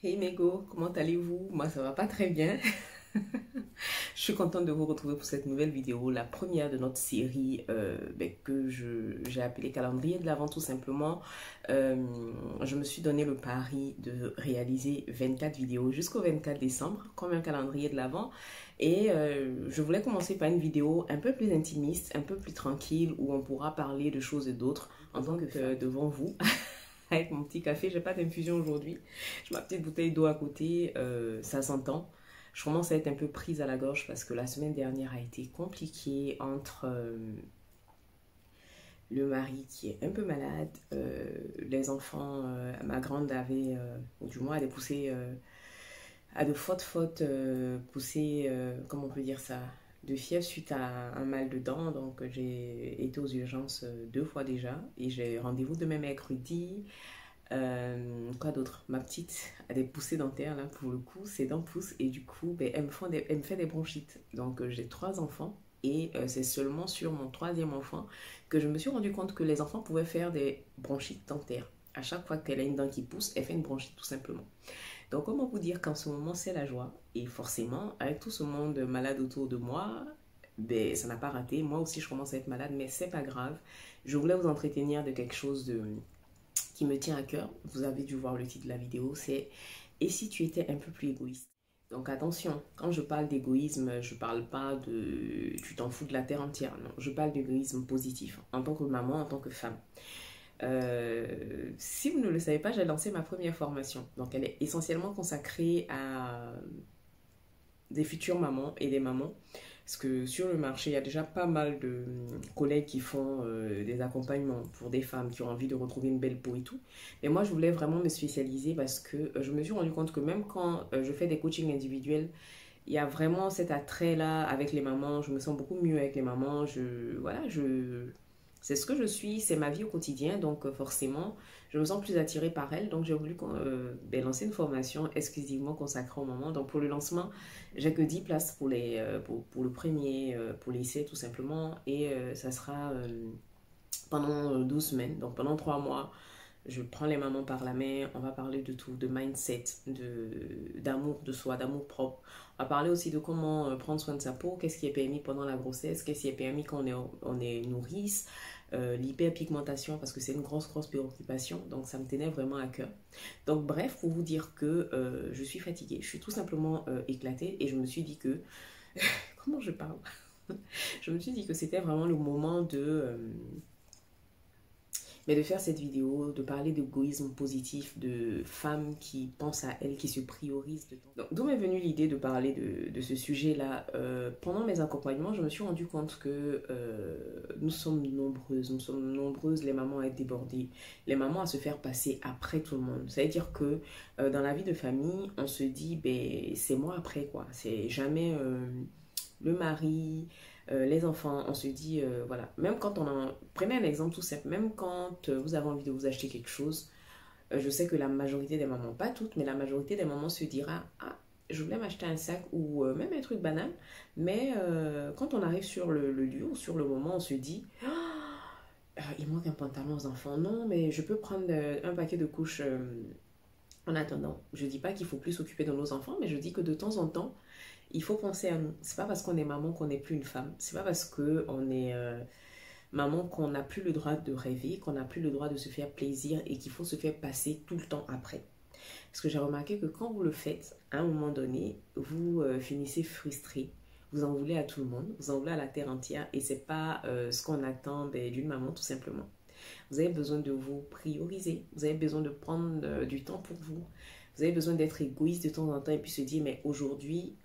Hey Mégo, comment allez-vous? Moi ça va pas très bien. Je suis contente de vous retrouver pour cette nouvelle vidéo, la première de notre série que j'ai appelée Calendrier de l'Avent tout simplement. Euh, je me suis donné le pari de réaliser 24 vidéos jusqu'au 24 décembre, comme un calendrier de l'Avent. Et je voulais commencer par une vidéo un peu plus intimiste, un peu plus tranquille, où on pourra parler de choses et d'autres en tant que devant vous. Avec mon petit café, j'ai pas d'infusion aujourd'hui. J'ai ma petite bouteille d'eau à côté, ça s'entend. Je commence à être un peu prise à la gorge parce que la semaine dernière a été compliquée entre le mari qui est un peu malade, les enfants, ma grande avait, ou du moins elle est poussée à de fortes poussées, comment on peut dire ça, de fièvre suite à un mal de dents. Donc j'ai été aux urgences deux fois déjà et j'ai rendez-vous demain mercredi. Quoi d'autre? Ma petite a des poussées dentaires là pour le coup, ses dents poussent et du coup ben, elle me fait des bronchites. Donc j'ai trois enfants et c'est seulement sur mon troisième enfant que je me suis rendu compte que les enfants pouvaient faire des bronchites dentaires. À chaque fois qu'elle a une dent qui pousse, elle fait une bronchite tout simplement. Donc comment vous dire qu'en ce moment c'est la joie et forcément avec tout ce monde malade autour de moi, ben ça n'a pas raté. Moi aussi je commence à être malade mais c'est pas grave. Je voulais vous entretenir de quelque chose de qui me tient à cœur. Vous avez dû voir le titre de la vidéo, c'est "Et si tu étais un peu plus égoïste?" Donc attention, quand je parle d'égoïsme, je parle pas de tu t'en fous de la terre entière, non. Je parle d'égoïsme positif, en tant que maman, en tant que femme. Si vous ne le savez pas, j'ai lancé ma première formation. Donc elle est essentiellement consacrée à des futures mamans et des mamans. Parce que sur le marché, il y a déjà pas mal de collègues qui font des accompagnements pour des femmes qui ont envie de retrouver une belle peau et tout. Mais moi, je voulais vraiment me spécialiser parce que je me suis rendu compte que même quand je fais des coachings individuels, il y a vraiment cet attrait-là avec les mamans. Je me sens beaucoup mieux avec les mamans. C'est ce que je suis, c'est ma vie au quotidien. Donc forcément, je me sens plus attirée par elles. Donc j'ai voulu lancer une formation exclusivement consacrée aux mamans. Donc pour le lancement, j'ai que 10 places pour le premier, pour l'essai tout simplement. Et ça sera pendant 12 semaines, donc pendant 3 mois. Je prends les mamans par la main, on va parler de tout, de mindset, d'amour de soi, d'amour propre. On va parler aussi de comment prendre soin de sa peau, qu'est-ce qui est permis pendant la grossesse, qu'est-ce qui est permis quand on est nourrice, l'hyperpigmentation, parce que c'est une grosse préoccupation, donc ça me tenait vraiment à cœur. Donc bref, pour vous dire que je suis fatiguée, je suis tout simplement éclatée et je me suis dit que... Comment je parle? Je me suis dit que c'était vraiment le moment mais de faire cette vidéo, de parler d'égoïsme positif, de femmes qui pensent à elles, qui se priorisent. Donc, d'où m'est venue l'idée de parler de ce sujet-là. Pendant mes accompagnements, je me suis rendu compte que nous sommes nombreuses les mamans à être débordées, les mamans à se faire passer après tout le monde. C'est-à-dire que dans la vie de famille, on se dit, ben, c'est moi après quoi. C'est jamais le mari, les enfants, on se dit, voilà, même quand on en... Prenez un exemple tout simple, même quand vous avez envie de vous acheter quelque chose, je sais que la majorité des mamans, pas toutes, mais la majorité des mamans se dira, ah, je voulais m'acheter un sac ou même un truc banal, mais quand on arrive sur le lieu ou sur le moment, on se dit, il manque un pantalon aux enfants. Non, mais je peux prendre un paquet de couches en attendant. Je dis pas qu'il faut plus s'occuper de nos enfants, mais je dis que de temps en temps, il faut penser à nous. C'est pas parce qu'on est maman qu'on n'est plus une femme. C'est pas parce qu'on est maman qu'on n'a plus le droit de rêver, qu'on n'a plus le droit de se faire plaisir et qu'il faut se faire passer tout le temps après. Parce que j'ai remarqué que quand vous le faites, à un moment donné, vous finissez frustré. Vous en voulez à tout le monde, vous en voulez à la terre entière et c'est pas ce qu'on attend d'une maman tout simplement. Vous avez besoin de vous prioriser, vous avez besoin de prendre du temps pour vous. Vous avez besoin d'être égoïste de temps en temps et puis se dire, mais aujourd'hui,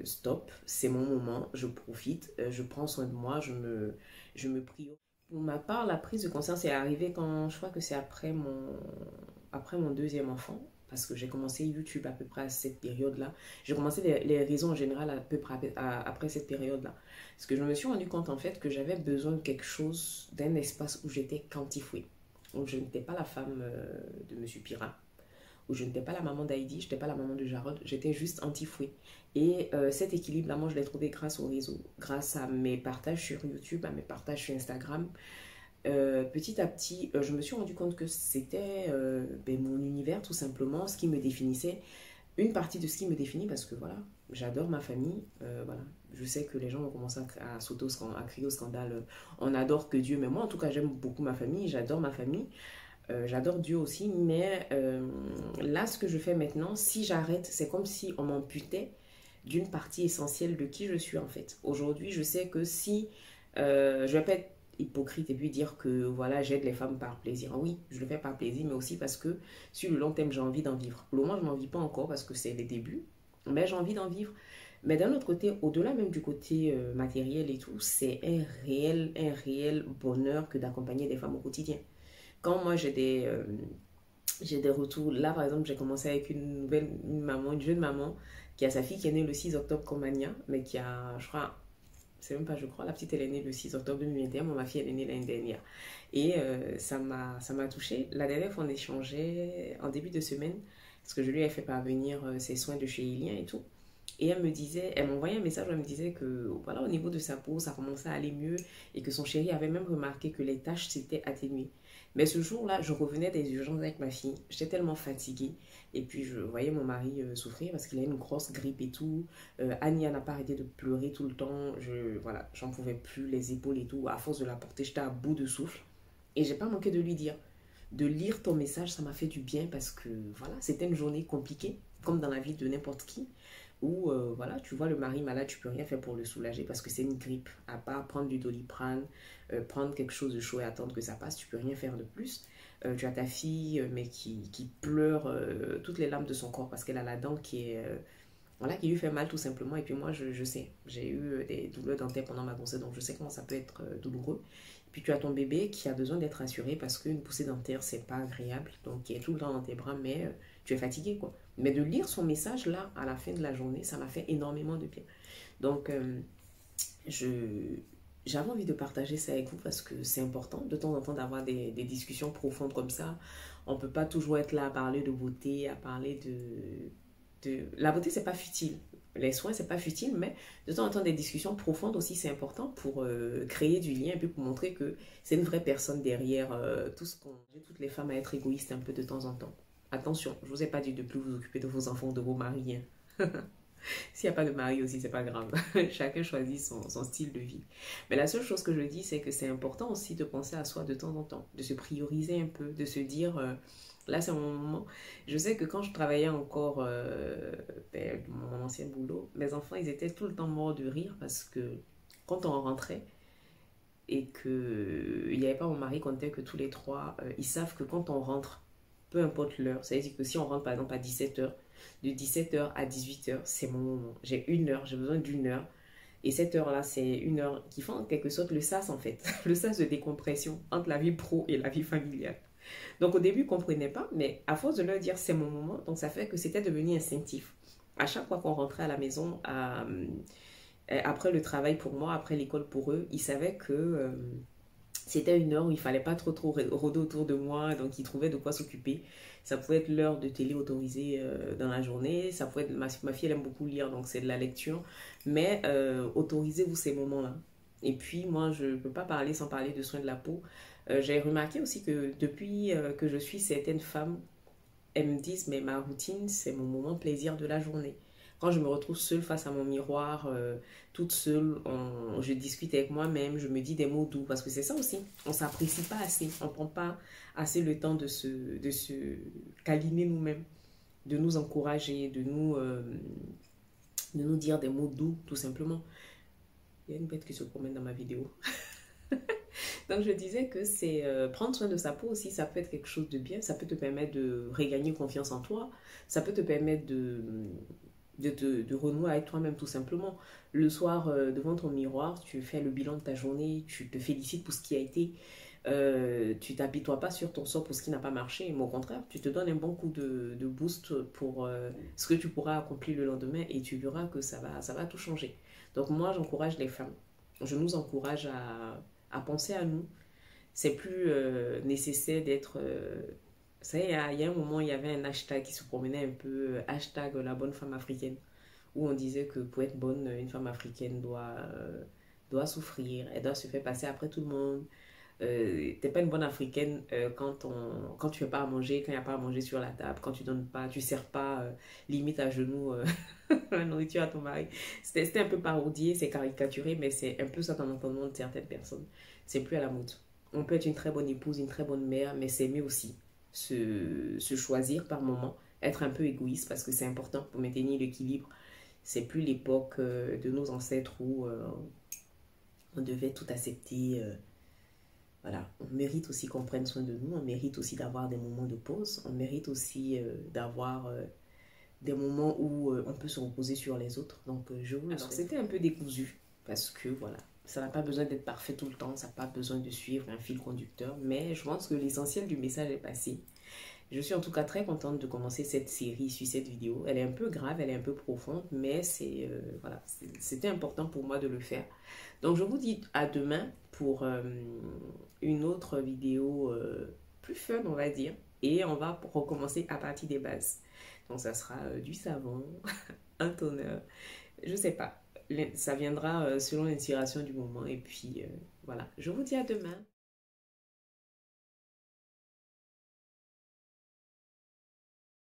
stop, c'est mon moment, je profite, je prends soin de moi, je me priorise. Pour ma part, la prise de conscience est arrivée quand je crois que c'est après mon deuxième enfant, parce que j'ai commencé YouTube à peu près à cette période-là. J'ai commencé les raisons en général à peu près après cette période-là. Parce que je me suis rendu compte en fait que j'avais besoin de quelque chose, d'un espace où j'étais quantifiée. Donc je n'étais pas la femme de Monsieur Pira, où je n'étais pas la maman d'Heidi, je n'étais pas la maman de Jarod, j'étais juste anti-fouet. Et cet équilibre-là, moi, je l'ai trouvé grâce au réseau, grâce à mes partages sur YouTube, à mes partages sur Instagram, petit à petit, je me suis rendu compte que c'était mon univers tout simplement, ce qui me définissait, une partie de ce qui me définit parce que voilà, j'adore ma famille, voilà. Je sais que les gens vont commencer à sauter à crier au scandale, on adore que Dieu, mais moi en tout cas j'aime beaucoup ma famille, j'adore ma famille, j'adore Dieu aussi, mais là ce que je fais maintenant, si j'arrête, c'est comme si on m'amputait d'une partie essentielle de qui je suis en fait. Aujourd'hui, je sais que si je vais pas être hypocrite et puis dire que voilà, j'aide les femmes par plaisir. Oui, je le fais par plaisir, mais aussi parce que sur le long terme, j'ai envie d'en vivre. Pour le moment, je n'en vis pas encore parce que c'est les débuts, mais j'ai envie d'en vivre. Mais d'un autre côté, au-delà même du côté matériel et tout, c'est un réel bonheur que d'accompagner des femmes au quotidien. Quand moi j'ai des retours. Là, par exemple, j'ai commencé avec une maman, une jeune maman, qui a sa fille qui est née le 6 octobre comme Anya, mais qui a, je crois, c'est même pas je crois, la petite elle est née le 6 octobre 2021, moi ma fille elle est née l'année dernière. Et ça m'a touchée. La dernière fois on échangeait en début de semaine, parce que je lui ai fait parvenir ses soins de chez Ilien et tout. Et elle me disait, elle m'envoyait un message où elle me disait que voilà, au niveau de sa peau, ça commençait à aller mieux et que son chéri avait même remarqué que les taches s'étaient atténuées. Mais ce jour-là, je revenais des urgences avec ma fille. J'étais tellement fatiguée. Et puis, je voyais mon mari souffrir parce qu'il a une grosse grippe et tout. Anya n'a pas arrêté de pleurer tout le temps. Voilà, j'en pouvais plus, les épaules et tout. À force de la porter, j'étais à bout de souffle. Et j'ai pas manqué de lui dire. De lire ton message, ça m'a fait du bien parce que voilà, c'était une journée compliquée, comme dans la vie de n'importe qui où voilà, tu vois le mari malade, tu peux rien faire pour le soulager parce que c'est une grippe. À part prendre du Doliprane, prendre quelque chose de chaud et attendre que ça passe, tu peux rien faire de plus. Tu as ta fille mais qui pleure toutes les larmes de son corps parce qu'elle a la dent qui est voilà, qui lui fait mal tout simplement. Et puis moi, je sais, j'ai eu des douleurs dentaires pendant ma grossesse, donc je sais comment ça peut être douloureux. Et puis tu as ton bébé qui a besoin d'être assuré parce qu'une poussée dentaire, c'est pas agréable, donc il est tout le temps dans tes bras, mais tu es fatigué quoi. Mais de lire son message là, à la fin de la journée, ça m'a fait énormément de bien. Donc, je, j'avais envie de partager ça avec vous parce que c'est important de temps en temps d'avoir des discussions profondes comme ça. On ne peut pas toujours être là à parler de beauté, à parler de... La beauté, c'est pas futile. Les soins, c'est pas futile, mais de temps en temps, des discussions profondes aussi, c'est important pour créer du lien et puis pour montrer que c'est une vraie personne derrière tout ce qu'on... Toutes les femmes à être égoïstes un peu de temps en temps. Attention, je vous ai pas dit de plus vous occuper de vos enfants, de vos maris. Hein. S'il n'y a pas de mari aussi, c'est pas grave. Chacun choisit son style de vie. Mais la seule chose que je dis, c'est que c'est important aussi de penser à soi de temps en temps, de se prioriser un peu, de se dire, là c'est mon moment. Je sais que quand je travaillais encore mon ancien boulot, mes enfants, ils étaient tout le temps morts de rire parce que quand on rentrait et qu'il n'y avait pas mon mari, qu'on était que tous les trois, ils savent que quand on rentre, peu importe l'heure, ça veut dire que si on rentre par exemple à 17h, de 17h à 18h, c'est mon moment. J'ai une heure, j'ai besoin d'une heure. Et cette heure-là, c'est une heure qui fait en quelque sorte le sas en fait. Le sas de décompression entre la vie pro et la vie familiale. Donc au début, ils ne comprenaient pas, mais à force de leur dire c'est mon moment, donc ça fait que c'était devenu instinctif. À chaque fois qu'on rentrait à la maison, après le travail pour moi, après l'école pour eux, ils savaient que c'était une heure où il fallait pas trop rôder autour de moi, donc ils trouvaient de quoi s'occuper. Ça pouvait être l'heure de télé autorisée dans la journée, ça pouvait être, ma fille elle aime beaucoup lire, donc c'est de la lecture, mais autorisez-vous ces moments-là. Et puis moi, je ne peux pas parler sans parler de soins de la peau. J'ai remarqué aussi que depuis que je suis certaines femmes, elles me disent, mais ma routine, c'est mon moment plaisir de la journée. Quand je me retrouve seule face à mon miroir, toute seule, je discute avec moi-même, je me dis des mots doux. Parce que c'est ça aussi, on ne s'apprécie pas assez, on ne prend pas assez le temps de se câliner nous-mêmes, de nous encourager, de nous dire des mots doux, tout simplement. Il y a une bête qui se promène dans ma vidéo. Donc je disais que c'est prendre soin de sa peau aussi, ça peut être quelque chose de bien, ça peut te permettre de regagner confiance en toi, ça peut te permettre de renouer avec toi-même tout simplement. Le soir, devant ton miroir, tu fais le bilan de ta journée, tu te félicites pour ce qui a été, tu t'apitoies pas sur ton sort pour ce qui n'a pas marché, mais au contraire, tu te donnes un bon coup de boost pour ce que tu pourras accomplir le lendemain et tu verras que ça va tout changer. Donc moi, j'encourage les femmes, je nous encourage à penser à nous. C'est plus nécessaire d'être... ça y est, il y a un moment, il y avait un hashtag qui se promenait un peu, hashtag la bonne femme africaine, où on disait que pour être bonne, une femme africaine doit souffrir, elle doit se faire passer après tout le monde, T'es pas une bonne africaine quand tu fais pas à manger, quand il n'y a pas à manger sur la table, quand tu donnes pas, tu sers pas limite à genoux la nourriture à ton mari. C'était un peu parodié, c'est caricaturé, mais c'est un peu ça dans l'entendement de certaines personnes. C'est plus à la mode. On peut être une très bonne épouse, une très bonne mère, mais s'aimer aussi. Se choisir par moment, être un peu égoïste parce que c'est important pour maintenir l'équilibre. C'est plus l'époque de nos ancêtres où on devait tout accepter. Voilà, on mérite aussi qu'on prenne soin de nous, on mérite aussi d'avoir des moments de pause, on mérite aussi d'avoir des moments où on peut se reposer sur les autres. Donc, je vous le souhaite. C'était un peu décousu parce que voilà, ça n'a pas besoin d'être parfait tout le temps, ça n'a pas besoin de suivre un fil conducteur, mais je pense que l'essentiel du message est passé. Je suis en tout cas très contente de commencer cette série sur cette vidéo. Elle est un peu grave, elle est un peu profonde, mais voilà, c'était important pour moi de le faire. Donc je vous dis à demain pour une autre vidéo plus fun, on va dire. Et on va recommencer à partir des bases. Donc ça sera du savon, un toner, je sais pas. Ça viendra selon l'inspiration du moment. Et puis voilà, je vous dis à demain.